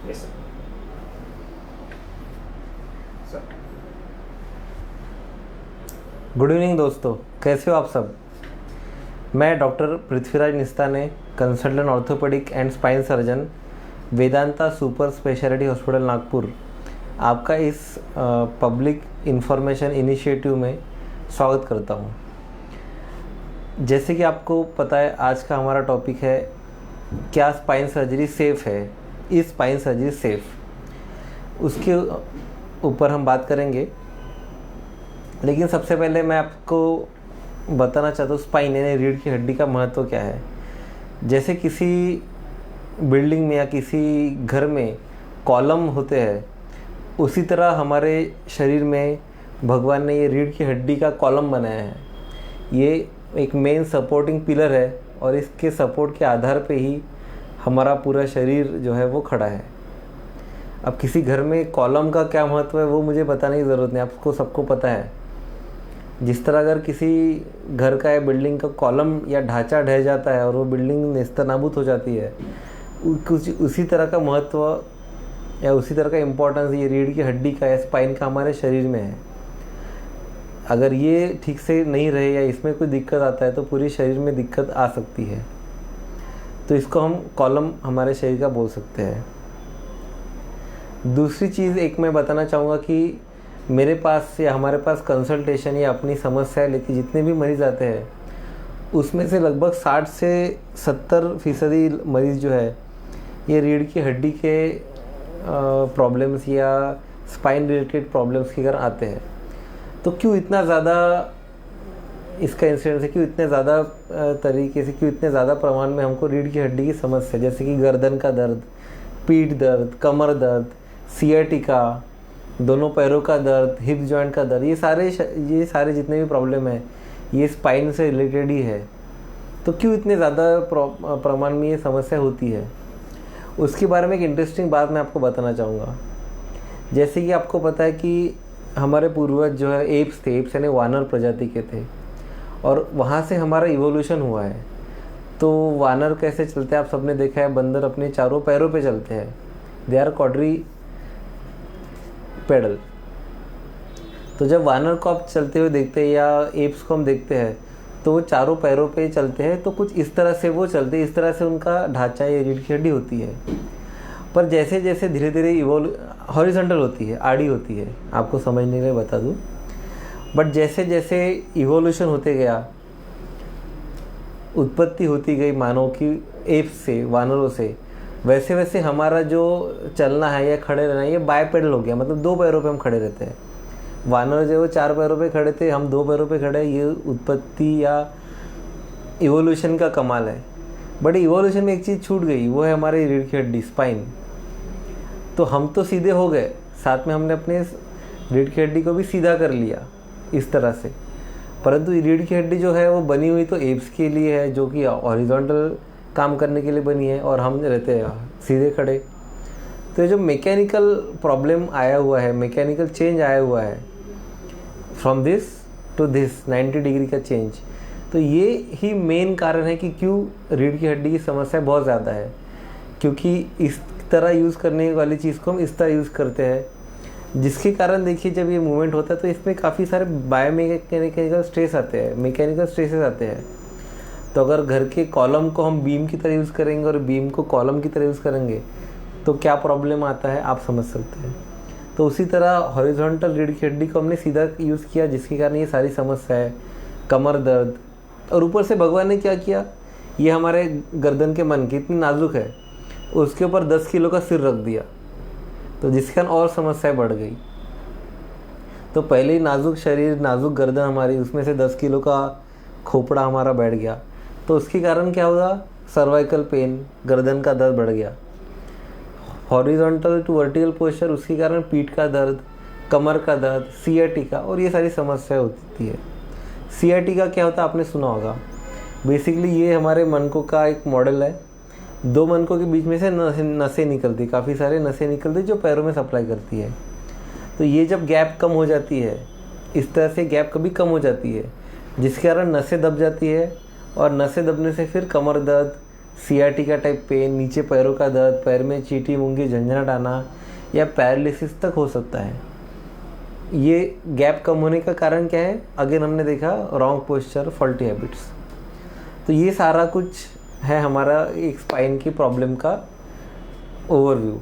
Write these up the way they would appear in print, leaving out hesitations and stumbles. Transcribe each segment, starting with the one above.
Yes sir. Good evening दोस्तों, कैसे हो आप सब। मैं doctor Prithviraj Nistane, consultant orthopaedic and spine surgeon, Vedanta super speciality hospital Nagpur, आपका इस पब्लिक इंफॉर्मेशन इनिशिएटिव में स्वागत करता हूं। जैसे कि आपको पता है, आज का हमारा टॉपिक है क्या स्पाइन सर्जरी सेफ़ है, इज स्पाइन सर्जरी सेफ़, उसके ऊपर हम बात करेंगे। लेकिन सबसे पहले मैं आपको बताना चाहता हूँ स्पाइन यानी रीढ़ की हड्डी का महत्व क्या है। जैसे किसी बिल्डिंग में या किसी घर में कॉलम होते हैं, उसी तरह हमारे शरीर में भगवान ने ये रीढ़ की हड्डी का कॉलम बनाया है। ये एक मेन सपोर्टिंग पिलर है और इसके सपोर्ट के आधार पे ही हमारा पूरा शरीर जो है वो खड़ा है। अब किसी घर में कॉलम का क्या महत्व है वो मुझे बताने की ज़रूरत नहीं, आपको सबको पता है। जिस तरह अगर किसी घर का या बिल्डिंग का कॉलम या ढांचा ढह जाता है और वो बिल्डिंग नेस्तनाबूद हो जाती है, उसी तरह का महत्व या उसी तरह का इम्पोर्टेंस ये रीढ़ की हड्डी का या स्पाइन का हमारे शरीर में है। अगर ये ठीक से नहीं रहे या इसमें कोई दिक्कत आता है तो पूरी शरीर में दिक्कत आ सकती है। तो इसको हम कॉलम हमारे शरीर का बोल सकते हैं। दूसरी चीज़ एक मैं बताना चाहूँगा कि मेरे पास या हमारे पास कंसल्टेशन या अपनी समस्या लेके जितने भी मरीज़ आते हैं, उसमें से लगभग 60 से 70% मरीज़ जो है ये रीढ़ की हड्डी के प्रॉब्लम्स या स्पाइन रिलेटेड प्रॉब्लम्स के कारण आते हैं। तो क्यों इतना ज़्यादा इसका इंसिडेंस है, क्यों इतने ज़्यादा तरीके से, क्यों इतने ज़्यादा प्रमाण में हमको रीढ़ की हड्डी की समस्या, जैसे कि गर्दन का दर्द, पीठ दर्द, कमर दर्द, सियाटिका, दोनों पैरों का दर्द, हिप जॉइंट का दर्द, ये सारे जितने भी प्रॉब्लम है ये स्पाइन से रिलेटेड ही है। तो क्यों इतने ज़्यादा प्रमाण में ये समस्या होती है, उसके बारे में एक इंटरेस्टिंग बात मैं आपको बताना चाहूँगा। जैसे कि आपको पता है कि हमारे पूर्वज जो है एप्स थे, एप्स यानी वानर प्रजाति के थे, और वहाँ से हमारा इवोल्यूशन हुआ है। तो वानर कैसे चलते हैं आप सबने देखा है, बंदर अपने चारों पैरों पे चलते हैं, दे आर क्वाड्री पेडल। तो जब वानर को आप चलते हुए देखते हैं या एप्स को हम देखते हैं तो वो चारों पैरों पे चलते हैं, तो कुछ इस तरह से वो चलते हैं, इस तरह से उनका ढांचा या रीढ़ की हड्डी होती है। पर जैसे जैसे धीरे धीरे हॉरिजॉन्टल होती है, आड़ी होती है, आपको समझने के लिए बता दूँ। बट जैसे जैसे इवोल्यूशन होते गया, उत्पत्ति होती गई मानव की एप्स से, वानरों से, वैसे वैसे हमारा जो चलना है या खड़े रहना है ये बायपेडल हो गया, मतलब दो पैरों पे हम खड़े रहते हैं। वानर जो वो चार पैरों पे खड़े थे, हम दो पैरों पे खड़े, ये उत्पत्ति या इवोल्यूशन का कमाल है। बट इवोल्यूशन में एक चीज़ छूट गई, वो है हमारी रीढ़ की हड्डी, स्पाइन। तो हम तो सीधे हो गए, साथ में हमने अपने रीढ़ की हड्डी को भी सीधा कर लिया इस तरह से। परंतु रीढ़ की हड्डी जो है वो बनी हुई तो एप्स के लिए है, जो कि हॉरिजॉन्टल काम करने के लिए बनी है, और हम रहते हैं सीधे खड़े। तो ये जो मैकेनिकल प्रॉब्लम आया हुआ है, मैकेनिकल चेंज आया हुआ है from this to this 90 degree का चेंज, तो ये ही मेन कारण है कि क्यों रीढ़ की हड्डी की समस्या बहुत ज़्यादा है। क्योंकि इस तरह यूज़ करने वाली चीज़ को हम इस तरह यूज़ करते हैं, जिसके कारण देखिए जब ये मूवमेंट होता है तो इसमें काफ़ी सारे बायोमैकेनिकल स्ट्रेस आते हैं, मैकेनिकल स्ट्रेसेस आते हैं। तो अगर घर के कॉलम को हम बीम की तरह यूज़ करेंगे और बीम को कॉलम की तरह यूज़ करेंगे तो क्या प्रॉब्लम आता है आप समझ सकते हैं। तो उसी तरह हॉरिजॉन्टल रीढ़ की हड्डी को हमने सीधा यूज़ किया, जिसके कारण ये सारी समस्या है, कमर दर्द। और ऊपर से भगवान ने क्या किया, ये हमारे गर्दन के मन की इतनी नाजुक है, उसके ऊपर 10 किलो का सिर रख दिया, तो जिसके कारण और समस्याएं बढ़ गई। तो पहले ही नाजुक शरीर, नाजुक गर्दन हमारी, उसमें से 10 किलो का खोपड़ा हमारा बैठ गया, तो उसके कारण क्या होगा, सर्वाइकल पेन, गर्दन का दर्द बढ़ गया। हॉरिजॉन्टल टू वर्टिकल पोस्चर, उसके कारण पीठ का दर्द, कमर का दर्द, सियाटिका, और ये सारी समस्या होती है। सियाटिका क्या होता है आपने सुना होगा। बेसिकली ये हमारे मनकों का एक मॉडल है। दो मनकों के बीच में से नसें निकलती, काफ़ी सारे नसें निकलती जो पैरों में सप्लाई करती है। तो ये जब गैप कम हो जाती है, इस तरह से गैप कभी कम हो जाती है, जिसके कारण नसें दब जाती है, और नसें दबने से फिर कमर दर्द, सियाटिका टाइप पेन, नीचे पैरों का दर्द, पैर में चींटी मूंगी झंझनाट आना या पैरालिसिस तक हो सकता है। ये गैप कम होने का कारण क्या है? अगेन हमने देखा रॉन्ग पोस्चर, फॉल्टी हैबिट्स। तो ये सारा कुछ है हमारा एक स्पाइन की प्रॉब्लम का ओवरव्यू।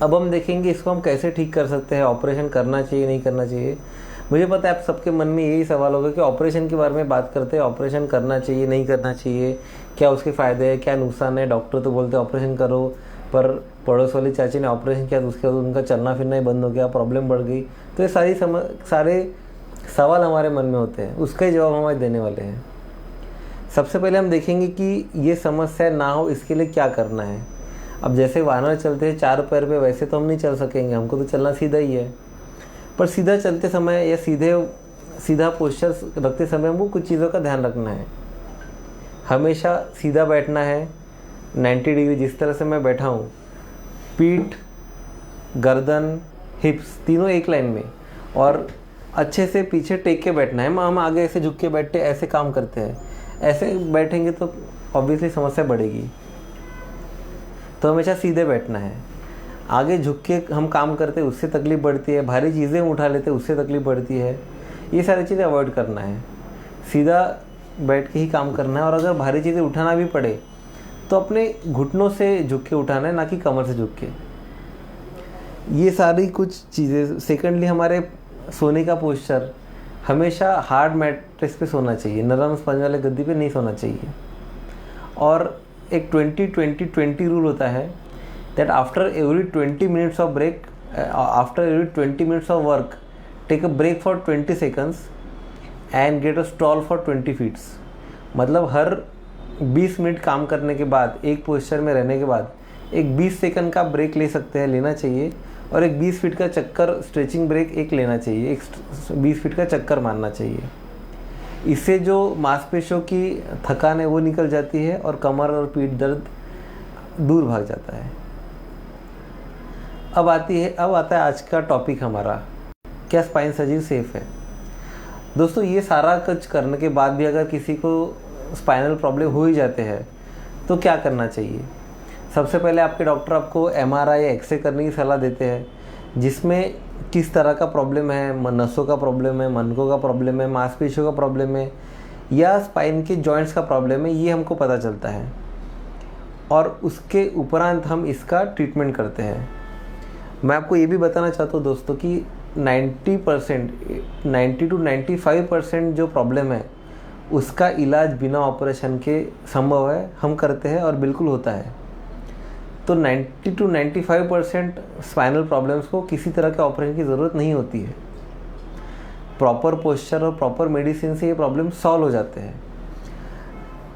अब हम देखेंगे इसको हम कैसे ठीक कर सकते हैं, ऑपरेशन करना चाहिए नहीं करना चाहिए। मुझे पता है आप सबके मन में यही सवाल होगा कि ऑपरेशन के बारे में बात करते हैं, ऑपरेशन करना चाहिए नहीं करना चाहिए, क्या उसके फ़ायदे हैं क्या नुकसान है। डॉक्टर तो बोलते हैं ऑपरेशन करो, पर पड़ोस वाली चाची ने ऑपरेशन किया तो उसके बाद उनका चलना फिरना ही बंद हो गया, प्रॉब्लम बढ़ गई। तो ये सारे सवाल हमारे मन में होते हैं, उसका ही जवाब हम आज देने वाले हैं। सबसे पहले हम देखेंगे कि ये समस्या ना हो इसके लिए क्या करना है। अब जैसे वानर चलते हैं 4 पैर पे, वैसे तो हम नहीं चल सकेंगे, हमको तो चलना सीधा ही है। पर सीधा चलते समय या सीधा पोस्चर रखते समय हमको कुछ चीज़ों का ध्यान रखना है। हमेशा सीधा बैठना है, 90 डिग्री जिस तरह से मैं बैठा हूँ, पीठ, गर्दन, हिप्स तीनों एक लाइन में, और अच्छे से पीछे टेक के बैठना है। हम आगे ऐसे झुक के बैठते ऐसे काम करते हैं, ऐसे बैठेंगे तो ऑब्वियसली समस्या बढ़ेगी। तो हमेशा सीधे बैठना है। आगे झुक के हम काम करते हैं उससे तकलीफ बढ़ती है, भारी चीज़ें उठा लेते हैं उससे तकलीफ बढ़ती है। ये सारी चीज़ें अवॉइड करना है, सीधा बैठ के ही काम करना है। और अगर भारी चीज़ें उठाना भी पड़े तो अपने घुटनों से झुक के उठाना है, ना कि कमर से झुक के। ये सारी कुछ चीज़ें। सेकेंडली, हमारे सोने का पोस्चर हमेशा हार्ड मैट्रेस पे सोना चाहिए, नरम स्पंज वाले गद्दी पे नहीं सोना चाहिए। और एक 20-20-20 रूल होता है that after every 20 minutes of break, after every 20 minutes of work, take a break for 20 seconds and get a stall for 20 feet। मतलब हर 20 मिनट काम करने के बाद, एक पोस्चर में रहने के बाद एक 20 सेकंड का ब्रेक ले सकते हैं, लेना चाहिए। और एक 20 फीट का चक्कर, स्ट्रेचिंग ब्रेक एक लेना चाहिए, एक 20 फीट का चक्कर मारना चाहिए। इससे जो मांसपेशियों की थकान है वो निकल जाती है और कमर और पीठ दर्द दूर भाग जाता है। अब आता है आज का टॉपिक हमारा, क्या स्पाइन सर्जरी सेफ है। दोस्तों, ये सारा कुछ करने के बाद भी अगर किसी को स्पाइनल प्रॉब्लम हो ही जाते हैं तो क्या करना चाहिए? सबसे पहले आपके डॉक्टर आपको MRI या एक्सरे करने की सलाह देते हैं, जिसमें किस तरह का प्रॉब्लम है, नसों का प्रॉब्लम है, मनकों का प्रॉब्लम है, मांसपेशियों का प्रॉब्लम है या स्पाइन के जॉइंट्स का प्रॉब्लम है, ये हमको पता चलता है। और उसके उपरांत हम इसका ट्रीटमेंट करते हैं। मैं आपको ये भी बताना चाहता हूँ दोस्तों कि 90 to 95% जो प्रॉब्लम है उसका इलाज बिना ऑपरेशन के संभव है, हम करते हैं और बिल्कुल होता है। तो 90 to 95% स्पाइनल प्रॉब्लम्स को किसी तरह के ऑपरेशन की ज़रूरत नहीं होती है। प्रॉपर पोस्चर और प्रॉपर मेडिसिन से ये प्रॉब्लम सॉल्व हो जाते हैं।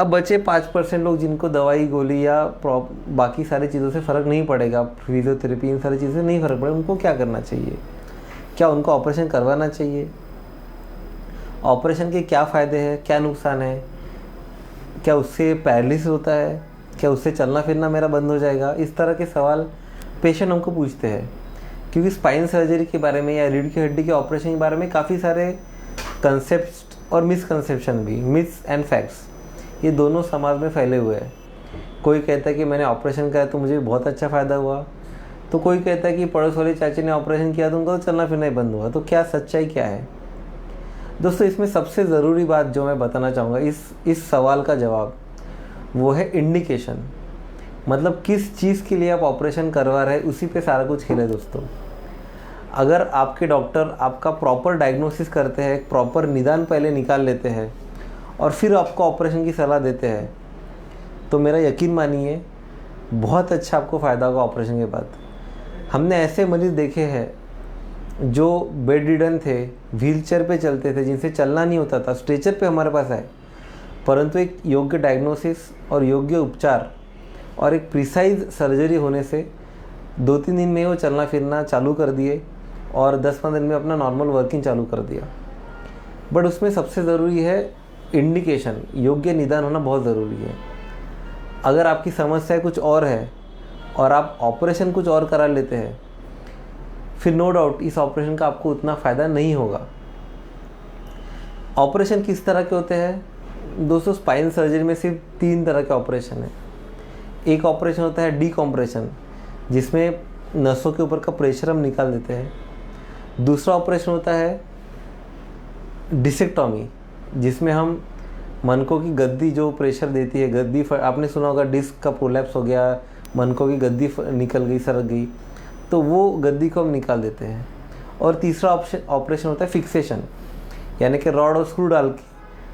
अब बचे 5% लोग जिनको दवाई गोली या बाकी सारी चीज़ों से फ़र्क नहीं पड़ेगा, फिजियोथेरेपी, इन सारी चीज़ें नहीं फ़र्क पड़ेगा, उनको क्या करना चाहिए? क्या उनको ऑपरेशन करवाना चाहिए? ऑपरेशन के क्या फ़ायदे हैं, क्या नुकसान है? क्या उससे पैरालिसिस होता है? क्या उससे चलना फिरना मेरा बंद हो जाएगा? इस तरह के सवाल पेशेंट हमको पूछते हैं, क्योंकि स्पाइन सर्जरी के बारे में या रीढ़ की हड्डी के ऑपरेशन के बारे में काफ़ी सारे कंसेप्ट और मिसकंसेप्शन भी, मिथ्स एंड फैक्ट्स, ये दोनों समाज में फैले हुए हैं। कोई कहता है कि मैंने ऑपरेशन किया तो मुझे बहुत अच्छा फ़ायदा हुआ, तो कोई कहता है कि पड़ोस वाली चाची ने ऑपरेशन किया तो उनका तो चलना फिरना ही बंद हुआ। तो क्या सच्चाई क्या है? दोस्तों, इसमें सबसे ज़रूरी बात जो मैं बताना चाहूँगा, इस सवाल का जवाब वो है इंडिकेशन। मतलब किस चीज़ के लिए आप ऑपरेशन करवा रहे हैं, उसी पे सारा कुछ खेल है दोस्तों। अगर आपके डॉक्टर आपका प्रॉपर डायग्नोसिस करते हैं, प्रॉपर निदान पहले निकाल लेते हैं और फिर आपको ऑपरेशन की सलाह देते हैं, तो मेरा यकीन मानिए बहुत अच्छा आपको फ़ायदा होगा ऑपरेशन के बाद। हमने ऐसे मरीज़ देखे हैं जो बेड रिडन थे, व्हीलचेयर पे चलते थे, जिनसे चलना नहीं होता था, स्ट्रेचर पे हमारे पास आए, परंतु एक योग्य डायग्नोसिस और योग्य उपचार और एक प्रिसाइज सर्जरी होने से 2-3 दिन में वो चलना फिरना चालू कर दिए और 10-15 दिन में अपना नॉर्मल वर्किंग चालू कर दिया। बट उसमें सबसे ज़रूरी है इंडिकेशन, योग्य निदान होना बहुत ज़रूरी है। अगर आपकी समस्या कुछ और है और आप ऑपरेशन कुछ और करा लेते हैं, फिर नो डाउट इस ऑपरेशन का आपको उतना फ़ायदा नहीं होगा। ऑपरेशन किस तरह के होते हैं? दोस्तों स्पाइन सर्जरी में सिर्फ 3 तरह के ऑपरेशन है। एक ऑपरेशन होता है डीकॉम्प्रेशन, जिसमें नसों के ऊपर का प्रेशर हम निकाल देते हैं। दूसरा ऑपरेशन होता है डिसेक्टॉमी, जिसमें हम मनकों की गद्दी जो प्रेशर देती है, गद्दी आपने सुना होगा डिस्क का प्रोलैप्स हो गया, मनकों की गद्दी निकल गई, सरक गई, तो वो गद्दी को हम निकाल देते हैं। और तीसरा ऑपरेशन होता है फिक्सेशन, यानी कि रॉड और स्क्रू डाल के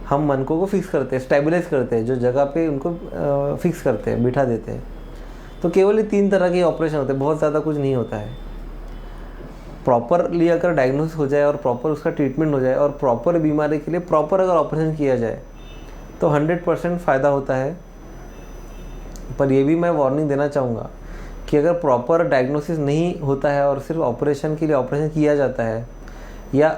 हम मनकों को फिक्स करते हैं, स्टेबलाइज करते हैं, जो जगह पे उनको फिक्स करते हैं, बिठा देते हैं। तो केवल ये 3 तरह के ऑपरेशन होते हैं, बहुत ज़्यादा कुछ नहीं होता है। प्रॉपरली अगर डायग्नोसिस हो जाए और प्रॉपर उसका ट्रीटमेंट हो जाए और प्रॉपर बीमारी के लिए प्रॉपर अगर ऑपरेशन किया जाए तो 100% फ़ायदा होता है। पर ये भी मैं वार्निंग देना चाहूँगा कि अगर प्रॉपर डायग्नोसिस नहीं होता है और सिर्फ ऑपरेशन के लिए ऑपरेशन किया जाता है, या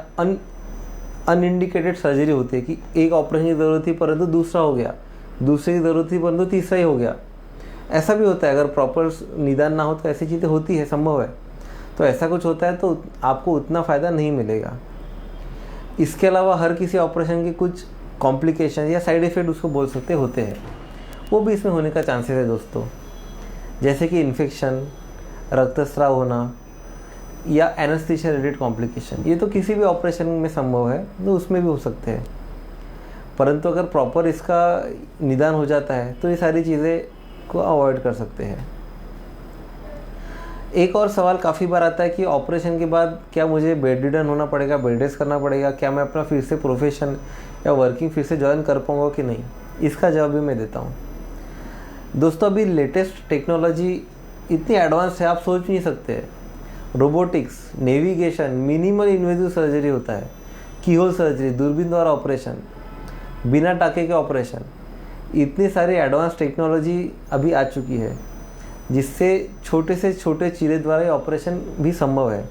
अनइंडिकेटेड सर्जरी होती है कि एक ऑपरेशन की ज़रूरत थी परंतु दूसरा हो गया, दूसरे की ज़रूरत थी परंतु तीसरा ही हो गया, ऐसा भी होता है। अगर प्रॉपर निदान ना हो तो ऐसी चीज़ें होती है, संभव है। तो ऐसा कुछ होता है तो आपको उतना फ़ायदा नहीं मिलेगा। इसके अलावा हर किसी ऑपरेशन के कुछ कॉम्प्लिकेशन या साइड इफ़ेक्ट उसको बोल सकते होते हैं, वो भी इसमें होने का चांसेस है दोस्तों, जैसे कि इन्फेक्शन, रक्तस्राव होना या एनेस्थीसिया रिलेटेड कॉम्प्लिकेशन। ये तो किसी भी ऑपरेशन में संभव है, तो उसमें भी हो सकते हैं। परंतु अगर प्रॉपर इसका निदान हो जाता है तो ये सारी चीज़ें को अवॉइड कर सकते हैं। एक और सवाल काफ़ी बार आता है कि ऑपरेशन के बाद क्या मुझे बेड रिडन होना पड़ेगा, बेड रेस्ट करना पड़ेगा, क्या मैं अपना फिर से प्रोफेशन या वर्किंग फिर से ज्वाइन कर पाऊँगा कि नहीं? इसका जवाब भी मैं देता हूँ। दोस्तों अभी लेटेस्ट टेक्नोलॉजी इतनी एडवांस है, आप सोच नहीं सकते। Robotics, navigation, minimal invasive surgery होता है, कीहोल सर्जरी, दूरबीन द्वारा ऑपरेशन, बिना टाके के ऑपरेशन, इतनी सारी एडवांस टेक्नोलॉजी अभी आ चुकी है जिससे छोटे से छोटे चीरे द्वारा ये ऑपरेशन भी संभव है।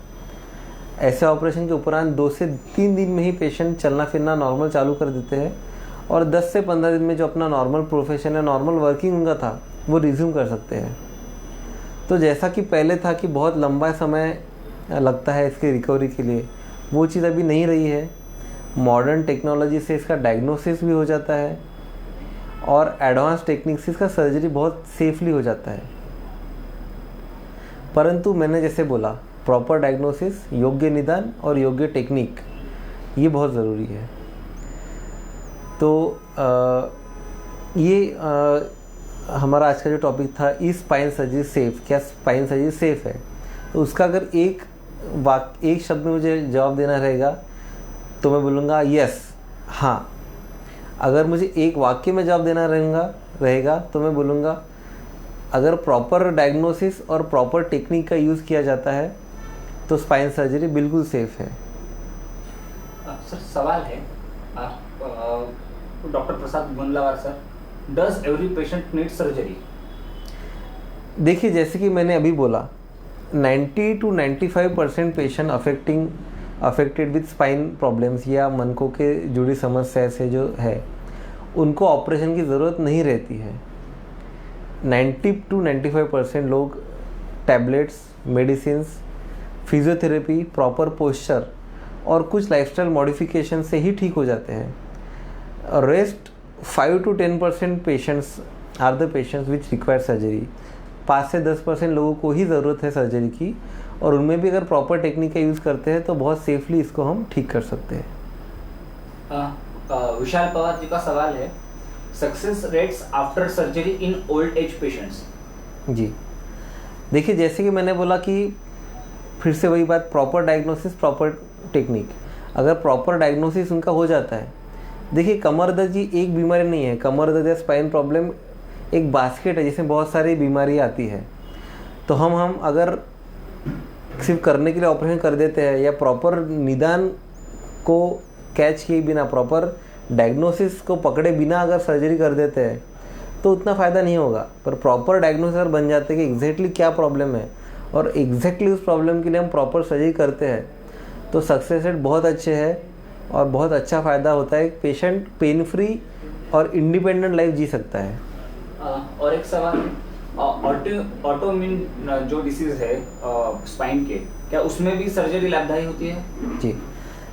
ऐसे ऑपरेशन के उपरांत 2 से 3 दिन में ही पेशेंट चलना फिरना नॉर्मल चालू कर देते हैं और 10 से 15 दिन में जो अपना नॉर्मल प्रोफेशन या नॉर्मल वर्किंग उनका था वो रिज्यूम कर सकते हैं। तो जैसा कि पहले था कि बहुत लंबा समय लगता है इसके रिकवरी के लिए, वो चीज़ अभी नहीं रही है। मॉडर्न टेक्नोलॉजी से इसका डायग्नोसिस भी हो जाता है और एडवांस टेक्निक से इसका सर्जरी बहुत सेफली हो जाता है। परंतु मैंने जैसे बोला, प्रॉपर डायग्नोसिस, योग्य निदान और योग्य टेक्निक, ये बहुत ज़रूरी है। तो हमारा आज का जो टॉपिक था, इज स्पाइन सर्जरी सेफ, क्या स्पाइन सर्जरी सेफ है? तो उसका अगर एक शब्द में मुझे जवाब देना रहेगा तो मैं बोलूँगा यस, हाँ। अगर मुझे एक वाक्य में जवाब देना रहेगा तो मैं बोलूँगा अगर प्रॉपर डायग्नोसिस और प्रॉपर टेक्निक का यूज़ किया जाता है तो स्पाइन सर्जरी बिल्कुल सेफ है। सर सवाल है, doctor Prasad Mundlawar sir, does every patient need surgery? देखिए, जैसे कि मैंने अभी बोला, 90 to 95% patient affected with spine problems या मनकों के जुड़ी समस्या से जो है, उनको ऑपरेशन की ज़रूरत नहीं रहती है। 90 to 95% लोग tablets, medicines, physiotherapy, proper posture और कुछ लाइफस्टाइल मॉडिफिकेशन से ही ठीक हो जाते हैं। Rest 5 to 10% patients are the patients which require surgery. 5 से 10% लोगों को ही ज़रूरत है सर्जरी की, और उनमें भी अगर प्रॉपर टेक्निक का यूज़ करते हैं तो बहुत सेफली इसको हम ठीक कर सकते हैं। विशाल पवार जी का सवाल है, success rates after surgery in old age patients? जी, देखिए, जैसे कि मैंने बोला कि फिर से वही बात, प्रॉपर डायग्नोसिस, प्रॉपर टेक्निक। अगर प्रॉपर डायग्नोसिस उनका हो जाता है, देखिए कमर दर्द जी एक बीमारी नहीं है। कमर दर्द या स्पाइन प्रॉब्लम एक बास्केट है जिसमें बहुत सारी बीमारी आती है। तो हम अगर सिर्फ करने के लिए ऑपरेशन कर देते हैं या प्रॉपर निदान को कैच किए बिना, प्रॉपर डायग्नोसिस को पकड़े बिना अगर सर्जरी कर देते हैं तो उतना फ़ायदा नहीं होगा। पर प्रॉपर डायग्नोसिस अगर बन जाते हैं कि एग्जैक्टली क्या प्रॉब्लम है और एग्जैक्टली उस प्रॉब्लम के लिए हम प्रॉपर सर्जरी करते हैं तो सक्सेस रेट बहुत अच्छे है और बहुत अच्छा फ़ायदा होता है। पेशेंट पेन फ्री और इंडिपेंडेंट लाइफ जी सकता है। और एक सवाल, ऑटोइम्यून जो डिसीज है स्पाइन के, क्या उसमें भी सर्जरी लाभदायी होती है? जी,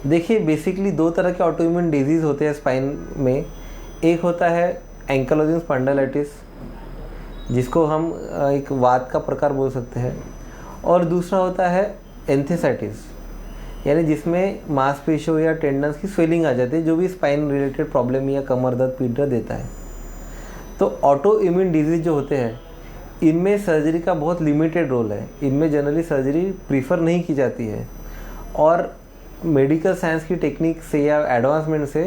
देखिए बेसिकली 2 तरह के ऑटोइम्यून डिजीज़ होते हैं स्पाइन में। एक होता है एंकालोजिंग स्पॉन्डिलाइटिस, जिसको हम एक वात का प्रकार बोल सकते हैं, और दूसरा होता है एंथेसाइटिस, यानी जिसमें मांसपेशियों या टेंडन्स की स्वेलिंग आ जाती है, जो भी स्पाइन रिलेटेड प्रॉब्लम या कमर दर्द, पीठ दर्द देता है। तो ऑटो इम्यून डिजीज जो होते हैं, इनमें सर्जरी का बहुत लिमिटेड रोल है। इनमें जनरली सर्जरी प्रीफर नहीं की जाती है, और मेडिकल साइंस की टेक्निक से या एडवांसमेंट से,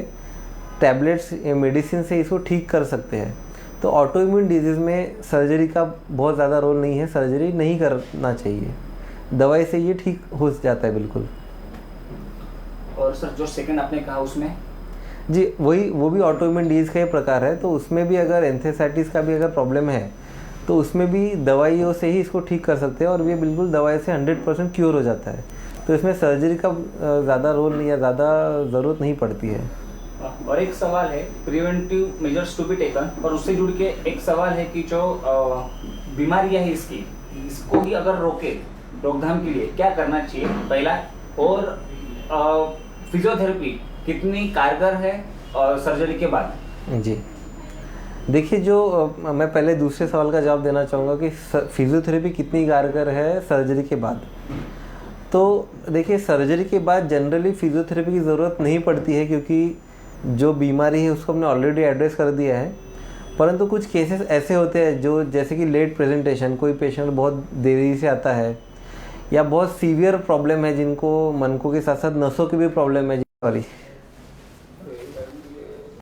टैबलेट्स या मेडिसिन से इसको ठीक कर सकते हैं। तो ऑटो इम्यून डिजीज़ में सर्जरी का बहुत ज़्यादा रोल नहीं है, सर्जरी नहीं करना चाहिए, दवाई से ये ठीक हो जाता है बिल्कुल। और सर जो सेकंड आपने कहा उसमें? जी वो भी ऑटो इम्यून डिजीज़ का ही प्रकार है। तो उसमें भी अगर एंथेसाइटिस का भी अगर प्रॉब्लम है तो उसमें भी दवाइयों से ही इसको ठीक कर सकते हैं, और ये बिल्कुल दवाई से 100% क्योर हो जाता है। तो इसमें सर्जरी का ज़्यादा रोल या ज़्यादा ज़रूरत नहीं पड़ती है। और एक सवाल है, preventive measures to be taken, और उससे जुड़ के एक सवाल है कि जो बीमारियां है इसको ही अगर रोकथाम के लिए क्या करना चाहिए पहला, और फिजियोथेरेपी कितनी कारगर है सर्जरी के बाद? जी देखिए, जो मैं पहले दूसरे सवाल का जवाब देना चाहूँगा कि फिजियोथेरेपी कितनी कारगर है सर्जरी के बाद। तो देखिए, सर्जरी के बाद जनरली फिजियोथेरेपी की ज़रूरत नहीं पड़ती है, क्योंकि जो बीमारी है उसको हमने ऑलरेडी एड्रेस कर दिया है। परंतु कुछ केसेस ऐसे होते हैं जो, जैसे कि लेट प्रेजेंटेशन, कोई पेशेंट बहुत देरी से आता है, या बहुत सीवियर प्रॉब्लम है जिनको मनकों के साथ साथ नसों की भी प्रॉब्लम है, सॉरी